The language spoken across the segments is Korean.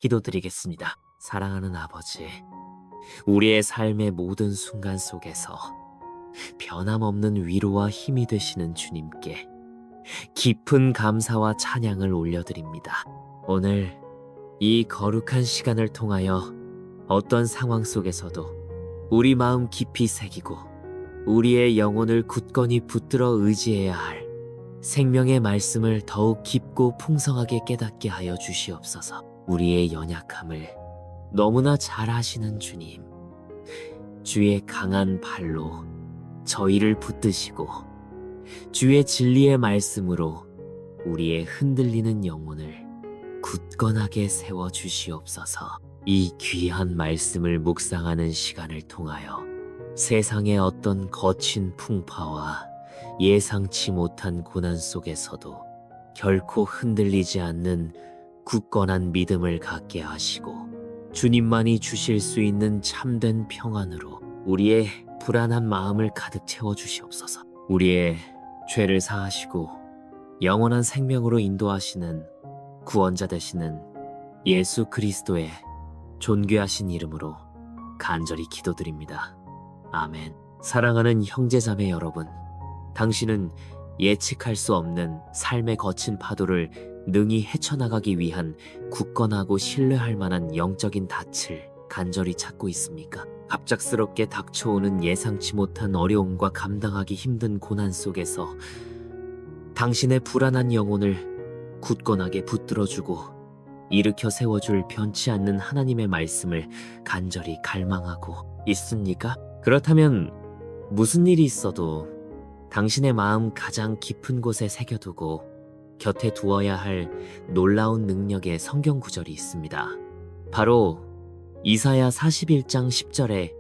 기도드리겠습니다. 사랑하는 아버지, 우리의 삶의 모든 순간 속에서 변함없는 위로와 힘이 되시는 주님께 깊은 감사와 찬양을 올려드립니다. 오늘 이 거룩한 시간을 통하여 어떤 상황 속에서도 우리 마음 깊이 새기고 우리의 영혼을 굳건히 붙들어 의지해야 할 생명의 말씀을 더욱 깊고 풍성하게 깨닫게 하여 주시옵소서. 우리의 연약함을 너무나 잘 아시는 주님, 주의 강한 발로 저희를 붙드시고 주의 진리의 말씀으로 우리의 흔들리는 영혼을 굳건하게 세워 주시옵소서. 이 귀한 말씀을 묵상하는 시간을 통하여 세상의 어떤 거친 풍파와 예상치 못한 고난 속에서도 결코 흔들리지 않는 굳건한 믿음을 갖게 하시고 주님만이 주실 수 있는 참된 평안으로 우리의 불안한 마음을 가득 채워 주시옵소서. 우리의 죄를 사하시고 영원한 생명으로 인도하시는 구원자 되시는 예수 그리스도의 존귀하신 이름으로 간절히 기도드립니다. 아멘. 사랑하는 형제자매 여러분, 당신은 예측할 수 없는 삶의 거친 파도를 능히 헤쳐나가기 위한 굳건하고 신뢰할 만한 영적인 닻을 간절히 찾고 있습니까? 갑작스럽게 닥쳐오는 예상치 못한 어려움과 감당하기 힘든 고난 속에서 당신의 불안한 영혼을 굳건하게 붙들어주고 일으켜 세워줄 변치 않는 하나님의 말씀을 간절히 갈망하고 있습니까? 그렇다면 무슨 일이 있어도 당신의 마음 가장 깊은 곳에 새겨두고 곁에 두어야 할 놀라운 능력의 성경 구절이 있습니다. 바로 이사야 41장 10절의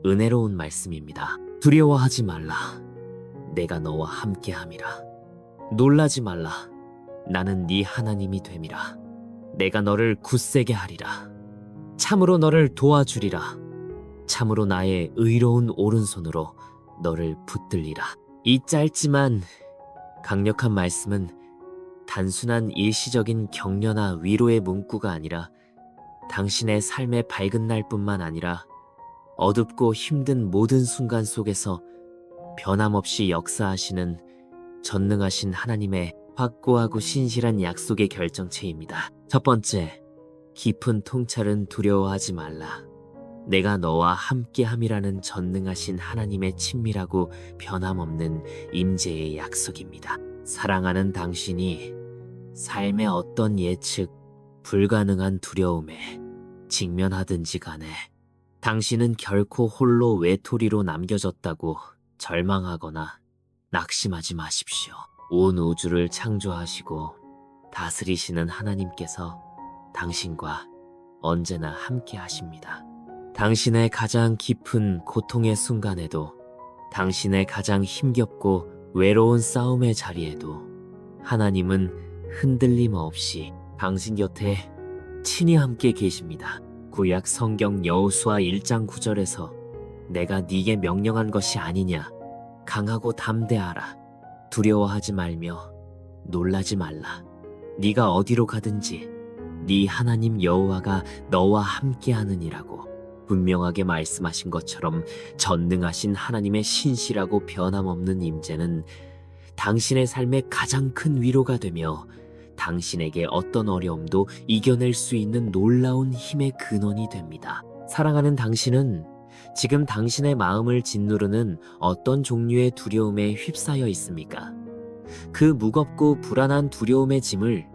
은혜로운 말씀입니다. 두려워하지 말라. 내가 너와 함께함이라. 놀라지 말라. 나는 네 하나님이 됨이라. 내가 너를 굳세게 하리라. 참으로 너를 도와주리라. 참으로 나의 의로운 오른손으로 너를 붙들리라. 이 짧지만 강력한 말씀은 단순한 일시적인 격려나 위로의 문구가 아니라 당신의 삶의 밝은 날뿐만 아니라 어둡고 힘든 모든 순간 속에서 변함없이 역사하시는 전능하신 하나님의 확고하고 신실한 약속의 결정체입니다. 첫 번째, 깊은 통찰은 두려워하지 말라. 내가 너와 함께함이라는 전능하신 하나님의 친밀하고 변함없는 임재의 약속입니다. 사랑하는 당신이 삶의 어떤 예측 불가능한 두려움에 직면하든지 간에 당신은 결코 홀로 외톨이로 남겨졌다고 절망하거나 낙심하지 마십시오. 온 우주를 창조하시고 다스리시는 하나님께서 당신과 언제나 함께 하십니다. 당신의 가장 깊은 고통의 순간에도, 당신의 가장 힘겹고 외로운 싸움의 자리에도 하나님은 흔들림 없이 당신 곁에 친히 함께 계십니다. 구약 성경 여호수아 1장 9절에서 내가 네게 명령한 것이 아니냐, 강하고 담대하라. 두려워하지 말며 놀라지 말라. 네가 어디로 가든지 네 하나님 여호와가 너와 함께하느니라고 분명하게 말씀하신 것처럼 전능하신 하나님의 신실하고 변함없는 임재는 당신의 삶의 가장 큰 위로가 되며 당신에게 어떤 어려움도 이겨낼 수 있는 놀라운 힘의 근원이 됩니다. 사랑하는 당신은 지금 당신의 마음을 짓누르는 어떤 종류의 두려움에 휩싸여 있습니까? 그 무겁고 불안한 두려움의 짐을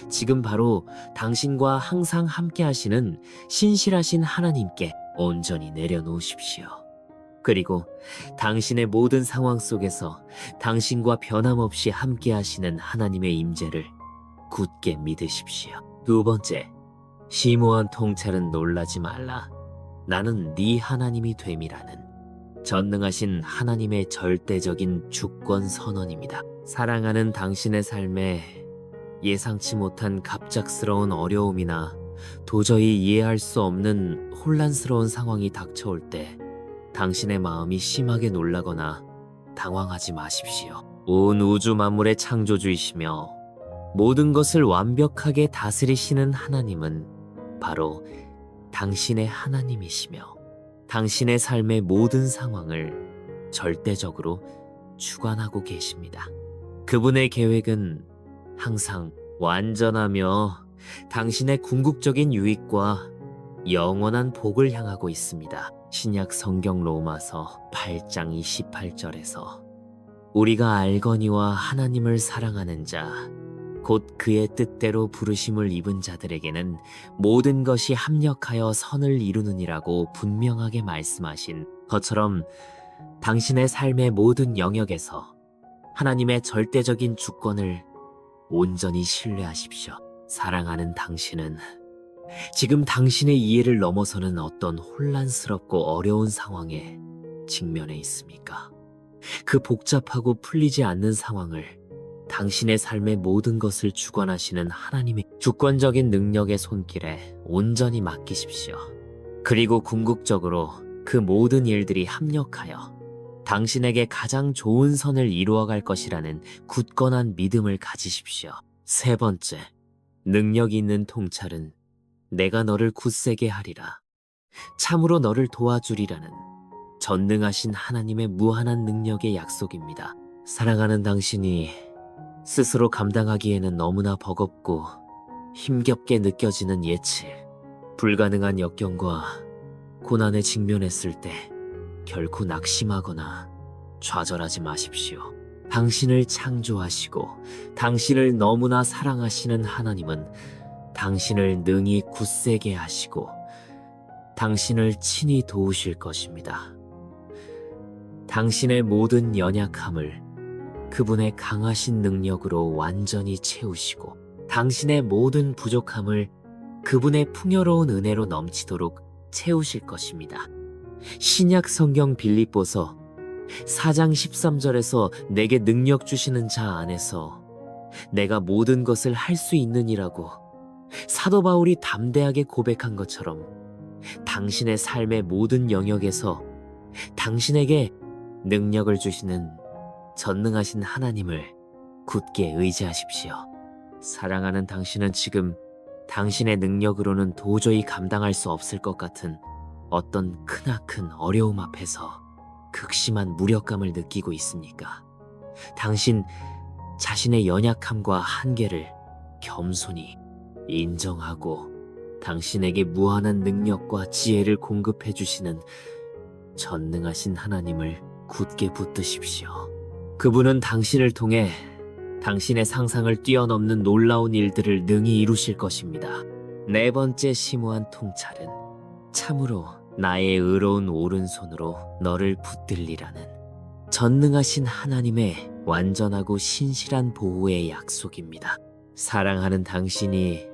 지금 바로 당신과 항상 함께 하시는 신실하신 하나님께 온전히 내려놓으십시오. 그리고 당신의 모든 상황 속에서 당신과 변함없이 함께 하시는 하나님의 임재를 굳게 믿으십시오. 두 번째, 심오한 통찰은 놀라지 말라. 나는 네 하나님이 됨이라는 전능하신 하나님의 절대적인 주권 선언입니다. 사랑하는 당신의 삶에 예상치 못한 갑작스러운 어려움이나 도저히 이해할 수 없는 혼란스러운 상황이 닥쳐올 때 당신의 마음이 심하게 놀라거나 당황하지 마십시오. 온 우주 만물의 창조주이시며 모든 것을 완벽하게 다스리시는 하나님은 바로 당신의 하나님이시며 당신의 삶의 모든 상황을 절대적으로 주관하고 계십니다. 그분의 계획은 항상 완전하며 당신의 궁극적인 유익과 영원한 복을 향하고 있습니다. 신약 성경 로마서 8장 28절에서 우리가 알거니와 하나님을 사랑하는 자 곧 그의 뜻대로 부르심을 입은 자들에게는 모든 것이 합력하여 선을 이루느니라고 분명하게 말씀하신 것처럼 당신의 삶의 모든 영역에서 하나님의 절대적인 주권을 온전히 신뢰하십시오. 사랑하는 당신은 지금 당신의 이해를 넘어서는 어떤 혼란스럽고 어려운 상황에 직면해 있습니까? 그 복잡하고 풀리지 않는 상황을 당신의 삶의 모든 것을 주관하시는 하나님의 주권적인 능력의 손길에 온전히 맡기십시오. 그리고 궁극적으로 그 모든 일들이 합력하여 당신에게 가장 좋은 선을 이루어갈 것이라는 굳건한 믿음을 가지십시오. 세 번째, 능력 있는 통찰은 내가 너를 굳세게 하리라. 참으로 너를 도와주리라는 전능하신 하나님의 무한한 능력의 약속입니다. 사랑하는 당신이 스스로 감당하기에는 너무나 버겁고 힘겹게 느껴지는 예측, 불가능한 역경과 고난에 직면했을 때 결코 낙심하거나 좌절하지 마십시오. 당신을 창조하시고 당신을 너무나 사랑하시는 하나님은 당신을 능히 굳세게 하시고 당신을 친히 도우실 것입니다. 당신의 모든 연약함을 그분의 강하신 능력으로 완전히 채우시고 당신의 모든 부족함을 그분의 풍요로운 은혜로 넘치도록 채우실 것입니다. 신약 성경 빌립보서 4장 13절에서 내게 능력 주시는 자 안에서 내가 모든 것을 할 수 있느니라고 사도 바울이 담대하게 고백한 것처럼 당신의 삶의 모든 영역에서 당신에게 능력을 주시는 전능하신 하나님을 굳게 의지하십시오. 사랑하는 당신은 지금 당신의 능력으로는 도저히 감당할 수 없을 것 같은 어떤 크나큰 어려움 앞에서 극심한 무력감을 느끼고 있습니까? 당신 자신의 연약함과 한계를 겸손히 인정하고 당신에게 무한한 능력과 지혜를 공급해 주시는 전능하신 하나님을 굳게 붙드십시오. 그분은 당신을 통해 당신의 상상을 뛰어넘는 놀라운 일들을 능히 이루실 것입니다. 네 번째 심오한 통찰은 참으로 나의 의로운 오른손으로 너를 붙들리라는 전능하신 하나님의 완전하고 신실한 보호의 약속입니다. 사랑하는 당신이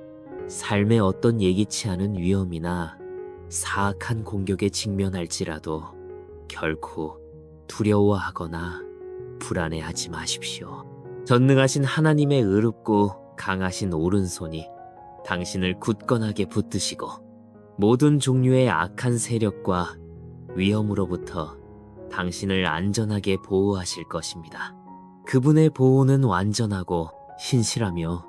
삶의 어떤 예기치 않은 위험이나 사악한 공격에 직면할지라도 결코 두려워하거나 불안해하지 마십시오. 전능하신 하나님의 의롭고 강하신 오른손이 당신을 굳건하게 붙드시고 모든 종류의 악한 세력과 위험으로부터 당신을 안전하게 보호하실 것입니다. 그분의 보호는 완전하고 신실하며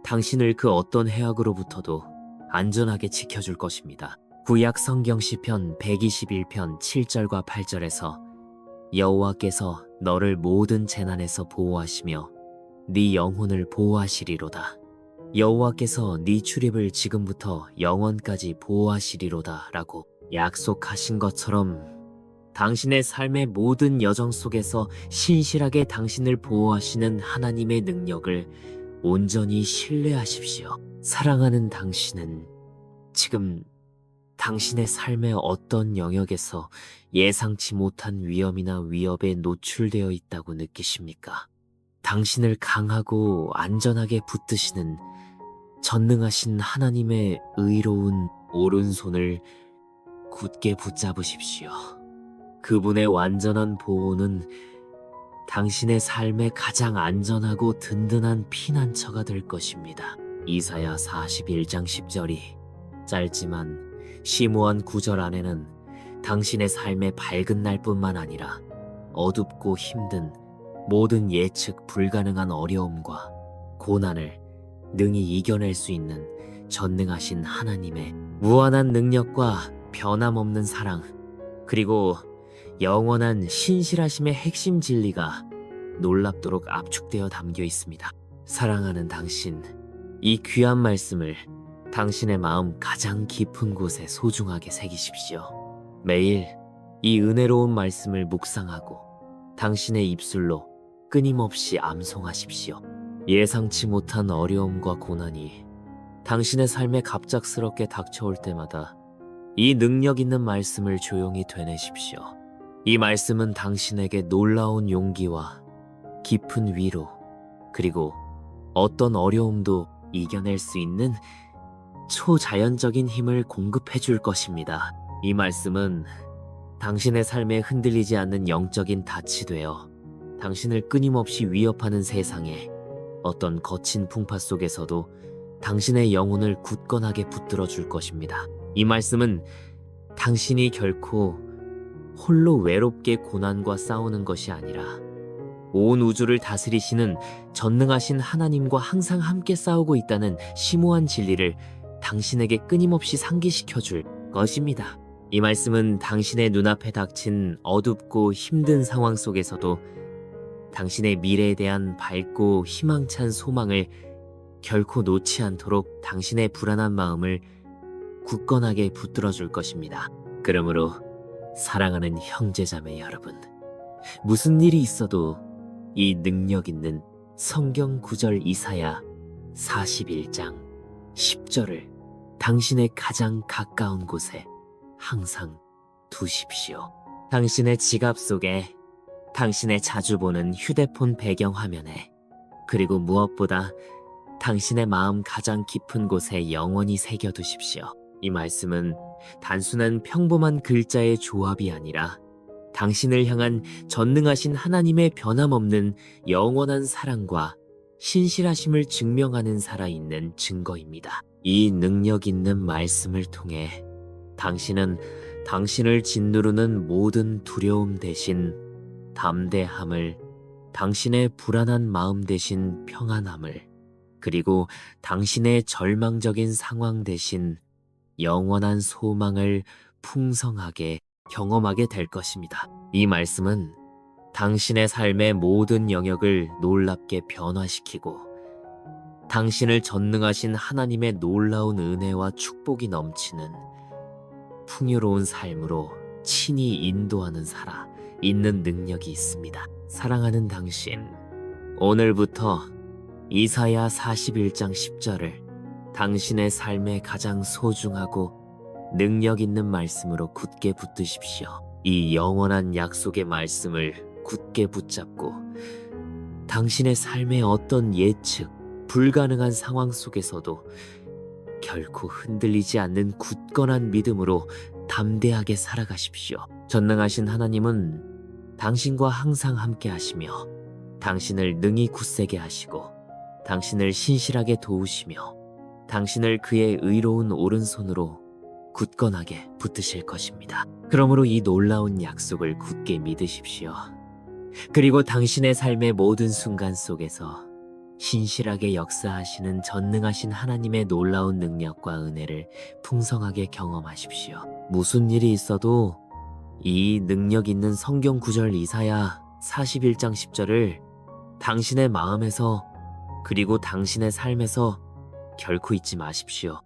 당신을 그 어떤 해악으로부터도 안전하게 지켜줄 것입니다. 구약 성경 시편 121편 7절과 8절에서 여호와께서 너를 모든 재난에서 보호하시며 네 영혼을 보호하시리로다. 여호와께서 네 출입을 지금부터 영원까지 보호하시리로다 라고 약속하신 것처럼 당신의 삶의 모든 여정 속에서 신실하게 당신을 보호하시는 하나님의 능력을 온전히 신뢰하십시오. 사랑하는 당신은 지금 당신의 삶의 어떤 영역에서 예상치 못한 위험이나 위협에 노출되어 있다고 느끼십니까? 당신을 강하고 안전하게 붙드시는 전능하신 하나님의 의로운 오른손을 굳게 붙잡으십시오. 그분의 완전한 보호는 당신의 삶의 가장 안전하고 든든한 피난처가 될 것입니다. 이사야 41장 10절이 짧지만 심오한 구절 안에는 당신의 삶의 밝은 날뿐만 아니라 어둡고 힘든 모든 예측 불가능한 어려움과 고난을 능히 이겨낼 수 있는 전능하신 하나님의 무한한 능력과 변함없는 사랑, 그리고 영원한 신실하심의 핵심 진리가 놀랍도록 압축되어 담겨 있습니다. 사랑하는 당신, 이 귀한 말씀을 당신의 마음 가장 깊은 곳에 소중하게 새기십시오. 매일 이 은혜로운 말씀을 묵상하고 당신의 입술로 끊임없이 암송하십시오. 예상치 못한 어려움과 고난이 당신의 삶에 갑작스럽게 닥쳐올 때마다 이 능력 있는 말씀을 조용히 되뇌십시오. 이 말씀은 당신에게 놀라운 용기와 깊은 위로, 그리고 어떤 어려움도 이겨낼 수 있는 초자연적인 힘을 공급해 줄 것입니다. 이 말씀은 당신의 삶에 흔들리지 않는 영적인 닻이 되어 당신을 끊임없이 위협하는 세상에 어떤 거친 풍파 속에서도 당신의 영혼을 굳건하게 붙들어 줄 것입니다. 이 말씀은 당신이 결코 홀로 외롭게 고난과 싸우는 것이 아니라 온 우주를 다스리시는 전능하신 하나님과 항상 함께 싸우고 있다는 심오한 진리를 당신에게 끊임없이 상기시켜 줄 것입니다. 이 말씀은 당신의 눈앞에 닥친 어둡고 힘든 상황 속에서도 당신의 미래에 대한 밝고 희망찬 소망을 결코 놓지 않도록 당신의 불안한 마음을 굳건하게 붙들어 줄 것입니다. 그러므로 사랑하는 형제자매 여러분, 무슨 일이 있어도 이 능력 있는 성경 구절 이사야 41장 10절을 당신의 가장 가까운 곳에 항상 두십시오. 당신의 지갑 속에, 당신의 자주 보는 휴대폰 배경 화면에, 그리고 무엇보다 당신의 마음 가장 깊은 곳에 영원히 새겨두십시오. 이 말씀은 단순한 평범한 글자의 조합이 아니라 당신을 향한 전능하신 하나님의 변함없는 영원한 사랑과 신실하심을 증명하는 살아있는 증거입니다. 이 능력 있는 말씀을 통해 당신은 당신을 짓누르는 모든 두려움 대신 담대함을, 당신의 불안한 마음 대신 평안함을, 그리고 당신의 절망적인 상황 대신 영원한 소망을 풍성하게 경험하게 될 것입니다. 이 말씀은 당신의 삶의 모든 영역을 놀랍게 변화시키고 당신을 전능하신 하나님의 놀라운 은혜와 축복이 넘치는 풍요로운 삶으로 친히 인도하는 살아 있는 능력이 있습니다. 사랑하는 당신, 오늘부터 이사야 41장 10절을 당신의 삶에 가장 소중하고 능력 있는 말씀으로 굳게 붙드십시오. 이 영원한 약속의 말씀을 굳게 붙잡고 당신의 삶의 어떤 예측, 불가능한 상황 속에서도 결코 흔들리지 않는 굳건한 믿음으로 담대하게 살아가십시오. 전능하신 하나님은 당신과 항상 함께 하시며 당신을 능히 굳세게 하시고 당신을 신실하게 도우시며 당신을 그의 의로운 오른손으로 굳건하게 붙드실 것입니다. 그러므로 이 놀라운 약속을 굳게 믿으십시오. 그리고 당신의 삶의 모든 순간 속에서 신실하게 역사하시는 전능하신 하나님의 놀라운 능력과 은혜를 풍성하게 경험하십시오. 무슨 일이 있어도 이 능력 있는 성경 구절 이사야 41장 10절을 당신의 마음에서, 그리고 당신의 삶에서 결코 잊지 마십시오.